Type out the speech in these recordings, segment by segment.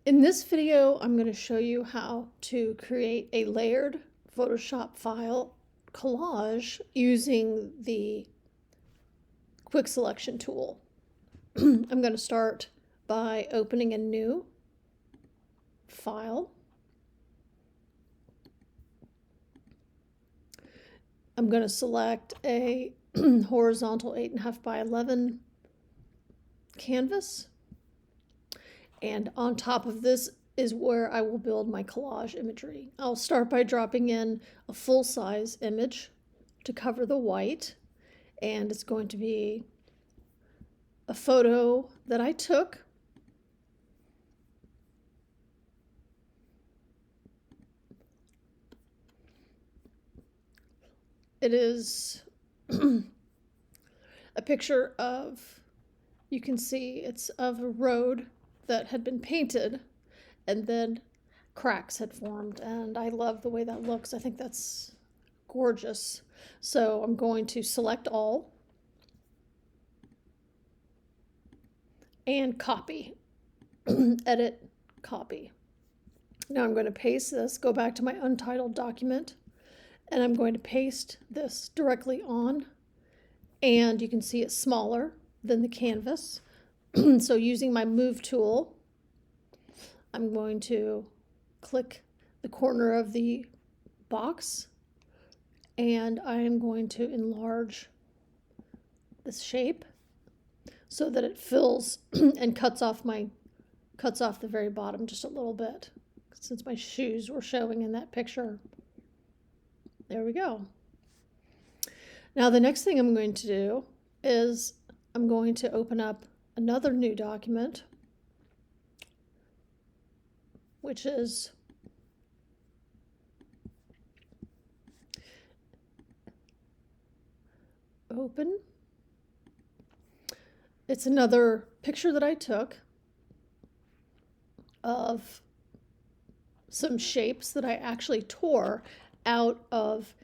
In this video, I'm going to show you how to create a layered Photoshop file collage using the quick selection tool. I'm going to start by opening a new file. I'm going to select a horizontal 8.5 by 11 canvas. And on top of this is where I will build my collage imagery. I'll start by dropping in a full-size image to cover the white, and it's going to be a photo that I took. It is a picture of, you can see it's of a road that had been painted and then cracks had formed, and I love the way that looks. I think that's gorgeous. So I'm going to select all and copy. Edit, copy. Now I'm going to paste this, go back to my untitled document, and I'm going to paste this directly on, and you can see it's smaller than the canvas. So using my move tool, I'm going to click the corner of the box, and I am going to enlarge this shape so that it fills and cuts off the very bottom just a little bit, since my shoes were showing in that picture. There we go. Now the next thing I'm going to do is I'm going to open up another new document, which is open. It's another picture that I took of some shapes that I actually tore out of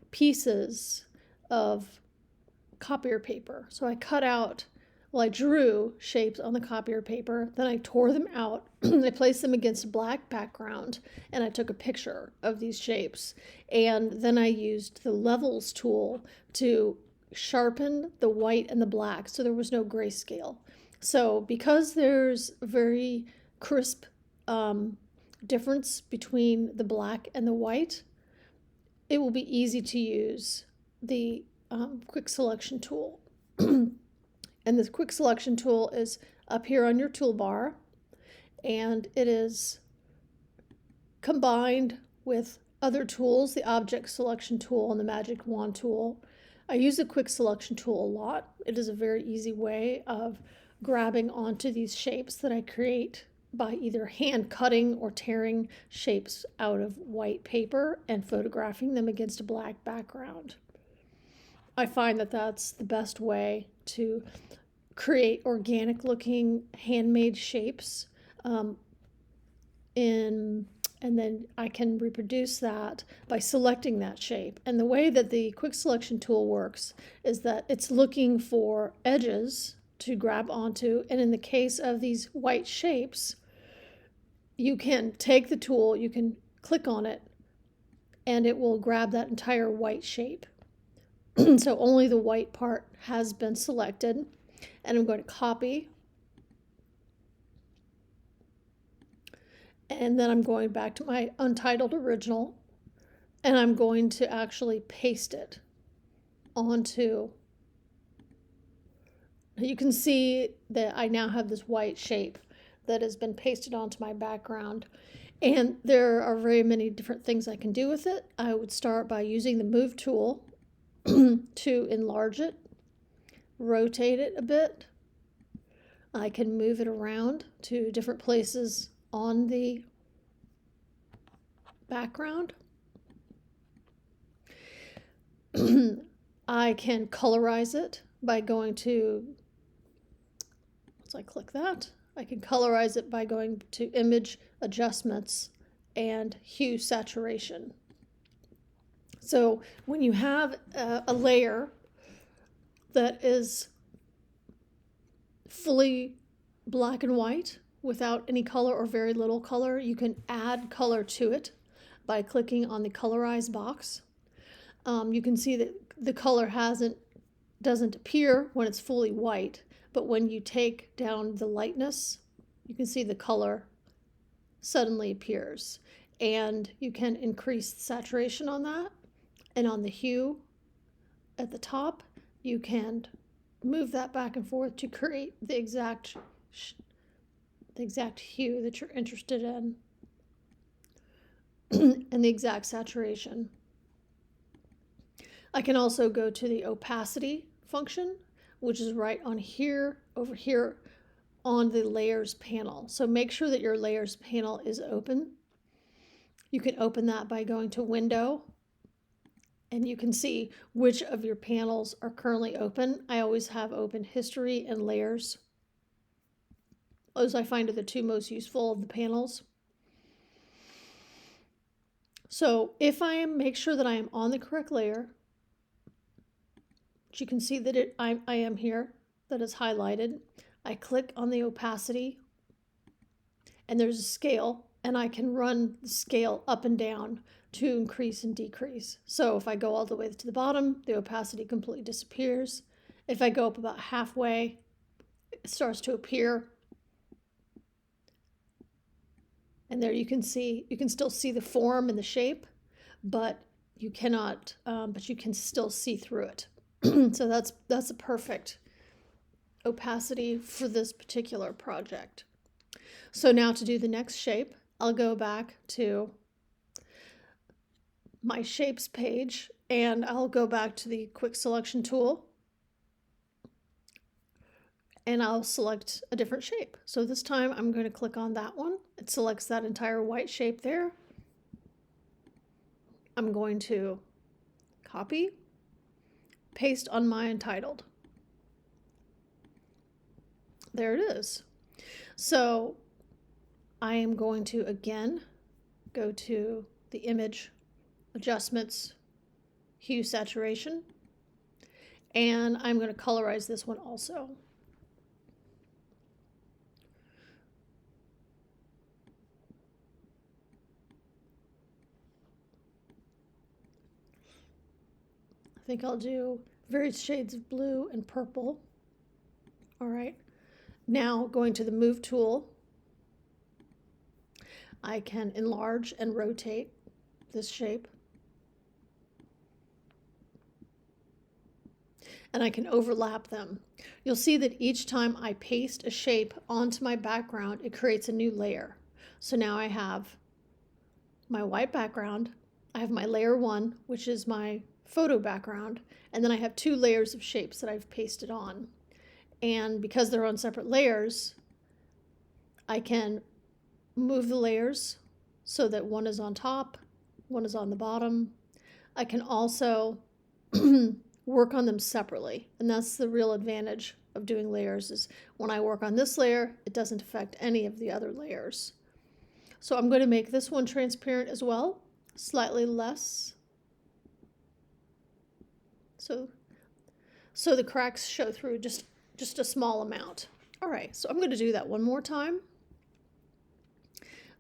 pieces of copier paper. So I cut out, I drew shapes on the copier paper, then I tore them out, I placed them against a black background, and I took a picture of these shapes. And then I used the levels tool to sharpen the white and the black so there was no grayscale. So because there's a very crisp difference between the black and the white, it will be easy to use the quick selection tool. And this quick selection tool is up here on your toolbar, and it is combined with other tools, the object selection tool and the magic wand tool. I use the quick selection tool a lot. It is a very easy way of grabbing onto these shapes that I create by either hand cutting or tearing shapes out of white paper and photographing them against a black background. I find that that's the best way to create organic looking handmade shapes, and then I can reproduce that by selecting that shape. And the way that the quick selection tool works is that it's looking for edges to grab onto, and in the case of these white shapes, you can take the tool, you can click on it, and it will grab that entire white shape. So only the white part has been selected, and I'm going to copy, and then I'm going back to my untitled original, and I'm going to actually paste it onto. You can see that I now have this white shape that has been pasted onto my background, and there are very many different things I can do with it. I would start by using the move tool to enlarge it, rotate it a bit. I can move it around to different places on the background. I can colorize it by going to, once I click that, I can colorize it by going to Image Adjustments and Hue Saturation. So when you have a layer that is fully black and white, without any color or very little color, you can add color to it by clicking on the colorize box. You can see that the color doesn't appear when it's fully white, but when you take down the lightness, you can see the color suddenly appears. And you can increase the saturation on that. And on the hue at the top, you can move that back and forth to create the exact hue that you're interested in and the exact saturation. I can also go to the opacity function, which is right on here, over here on the layers panel. So make sure that your layers panel is open. You can open that by going to window, and you can see which of your panels are currently open. I always have open history and layers. Those I find are the two most useful of the panels. So if make sure that I am on the correct layer, which you can see that I am here, that is highlighted. I click on the opacity, and there's a scale, and I can run the scale up and down to increase and decrease. So if I go all the way to the bottom, the opacity completely disappears. If I go up about halfway, it starts to appear. And there you can still see the form and the shape, but you cannot, but you can still see through it. So that's a perfect opacity for this particular project. So now to do the next shape, I'll go back to my shapes page, and I'll go back to the quick selection tool, and I'll select a different shape. So this time I'm going to click on that one. It selects that entire white shape there. I'm going to copy, paste on my entitled. There it is. So I am going to again go to the image, adjustments, hue, saturation, and I'm going to colorize this one also. I think I'll do various shades of blue and purple. All right. Now going to the move tool, I can enlarge and rotate this shape. And I can overlap them. You'll see that each time I paste a shape onto my background, it creates a new layer. So now I have my white background, I have my layer 1, which is my photo background, and then I have 2 layers of shapes that I've pasted on. And because they're on separate layers, I can move the layers so that one is on top, one is on the bottom. I can also work on them separately, and that's the real advantage of doing layers, is when I work on this layer, it doesn't affect any of the other layers. So I'm going to make this one transparent as well, slightly less, so the cracks show through just a small amount. All right, so I'm going to do that one more time.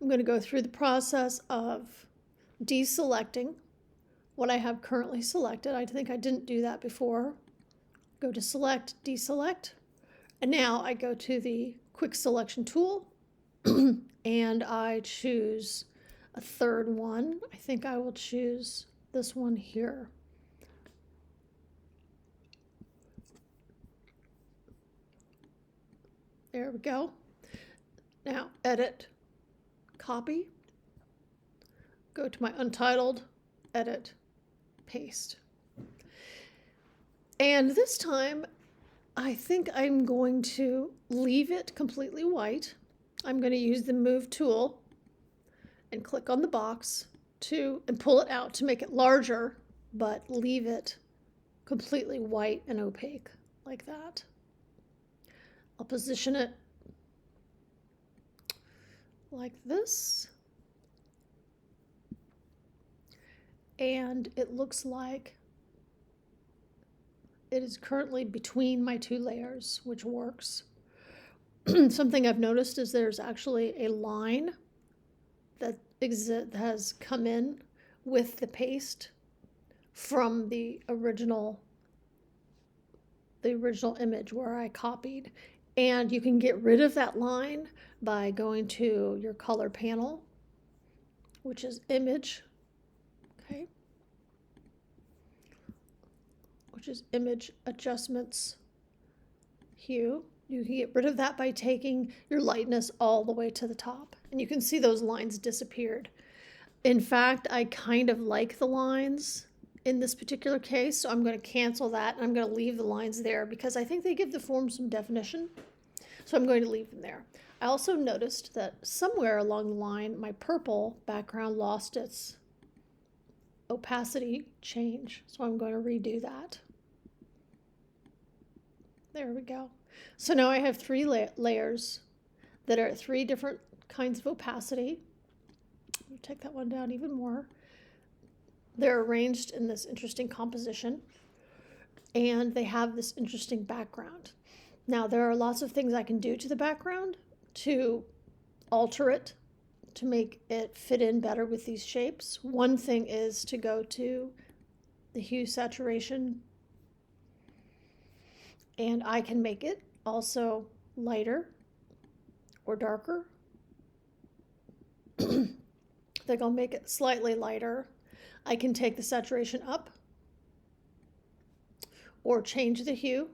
I'm going to go through the process of deselecting what I have currently selected. I think I didn't do that before. Go to select, deselect, and now I go to the quick selection tool and I choose a third one. I think I will choose this one here. There we go. Now edit, copy, go to my untitled, edit, paste. And this time, I think I'm going to leave it completely white. I'm going to use the move tool and click on the box and pull it out to make it larger, but leave it completely white and opaque like that. I'll position it like this. And it looks like it is currently between my 2 layers, which works. something I've noticed is there's actually a line that has come in with the paste from the original image where I copied. And you can get rid of that line by going to your color panel, which is image, okay, which is image adjustments, hue. You can get rid of that by taking your lightness all the way to the top. And you can see those lines disappeared. In fact, I kind of like the lines in this particular case, so I'm going to cancel that and I'm going to leave the lines there because I think they give the form some definition. So I'm going to leave them there. I also noticed that somewhere along the line, my purple background lost its opacity change. So I'm going to redo that. There we go. So now I have three layers that are at three different kinds of opacity. Take that one down even more. They're arranged in this interesting composition, and they have this interesting background. Now, there are lots of things I can do to the background to alter it, to make it fit in better with these shapes. One thing is to go to the hue saturation, and I can make it also lighter or darker. I think I'll make it slightly lighter. I can take the saturation up or change the hue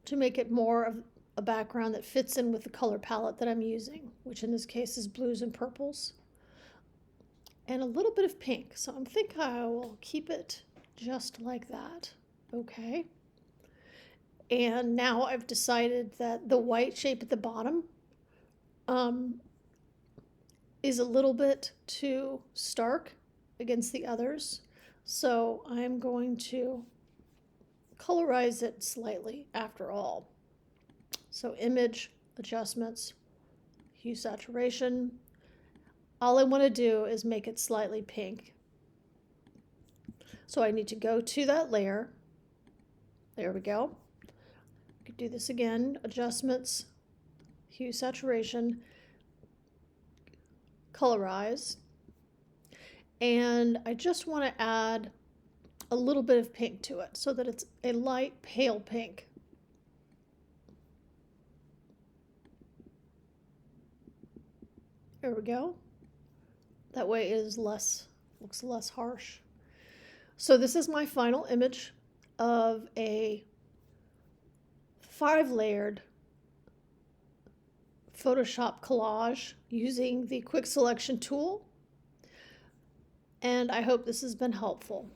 to make it more of a background that fits in with the color palette that I'm using, which in this case is blues and purples, and a little bit of pink. So I think I will keep it just like that. Okay. And now I've decided that the white shape at the bottom is a little bit too stark against the others. So I'm going to colorize it slightly after all. So image adjustments, hue saturation. All I want to do is make it slightly pink. So I need to go to that layer. There we go. I could do this again. Adjustments, hue saturation, colorize. And I just want to add a little bit of pink to it so that it's a light pale pink. There we go. That way it is looks less harsh. So this is my final image of a 5-layered Photoshop collage using the quick selection tool. And I hope this has been helpful.